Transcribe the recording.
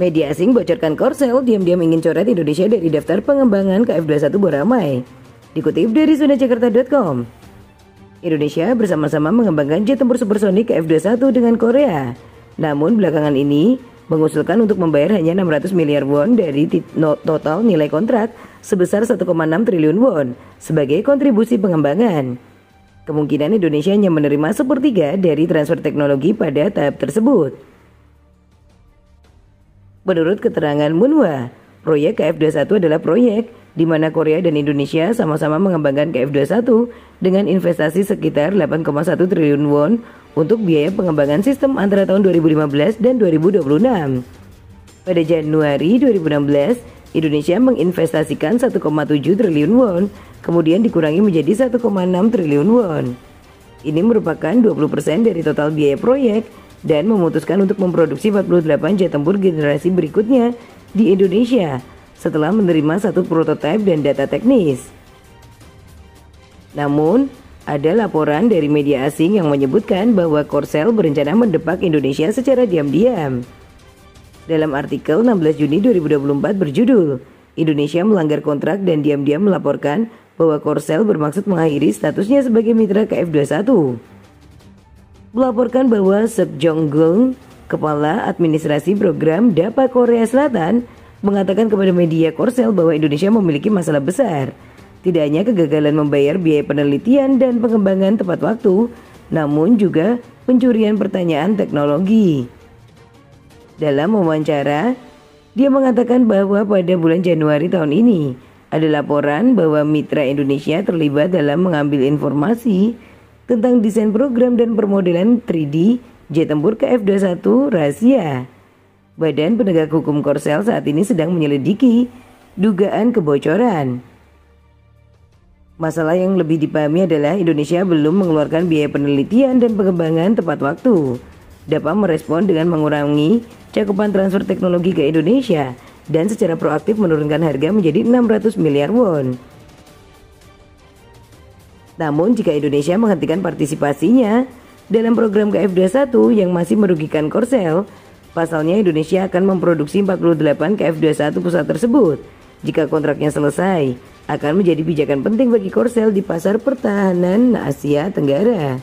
Media asing bocorkan Korsel diam-diam ingin coret Indonesia dari daftar pengembangan KF21 Boramai. Dikutip dari sunajakarta.com, Indonesia bersama-sama mengembangkan jet tempur supersonik KF21 dengan Korea. Namun belakangan ini mengusulkan untuk membayar hanya 600 miliar won dari total nilai kontrak sebesar 1,6 triliun won sebagai kontribusi pengembangan. Kemungkinan Indonesia hanya menerima sepertiga dari transfer teknologi pada tahap tersebut. Menurut keterangan Munhwa, proyek KF21 adalah proyek di mana Korea dan Indonesia sama-sama mengembangkan KF21 dengan investasi sekitar 8,1 triliun won untuk biaya pengembangan sistem antara tahun 2015 dan 2026. Pada Januari 2016, Indonesia menginvestasikan 1,7 triliun won, kemudian dikurangi menjadi 1,6 triliun won. Ini merupakan 20% dari total biaya proyek dan memutuskan untuk memproduksi 48 jet tempur generasi berikutnya di Indonesia setelah menerima satu prototipe dan data teknis. Namun, ada laporan dari media asing yang menyebutkan bahwa Korsel berencana mendepak Indonesia secara diam-diam. Dalam artikel 16 Juni 2024 berjudul, Indonesia melanggar kontrak dan diam-diam melaporkan bahwa Korsel bermaksud mengakhiri statusnya sebagai mitra KF21. Melaporkan bahwa Seok Jong-geun, Kepala Administrasi Program DAPA Korea Selatan, mengatakan kepada media Korsel bahwa Indonesia memiliki masalah besar. Tidak hanya kegagalan membayar biaya penelitian dan pengembangan tepat waktu, namun juga pencurian pertanyaan teknologi. Dalam wawancara, dia mengatakan bahwa pada bulan Januari tahun ini, ada laporan bahwa mitra Indonesia terlibat dalam mengambil informasi tentang desain program dan permodelan 3D jet tempur KF21 rahasia. Badan Penegak Hukum Korsel saat ini sedang menyelidiki dugaan kebocoran. Masalah yang lebih dipahami adalah Indonesia belum mengeluarkan biaya penelitian dan pengembangan tepat waktu. DAPA merespon dengan mengurangi cakupan transfer teknologi ke Indonesia dan secara proaktif menurunkan harga menjadi 600 miliar won. Namun jika Indonesia menghentikan partisipasinya dalam program KF21 yang masih merugikan Korsel, pasalnya Indonesia akan memproduksi 48 KF21 pesawat tersebut. Jika kontraknya selesai, akan menjadi pijakan penting bagi Korsel di pasar pertahanan Asia Tenggara.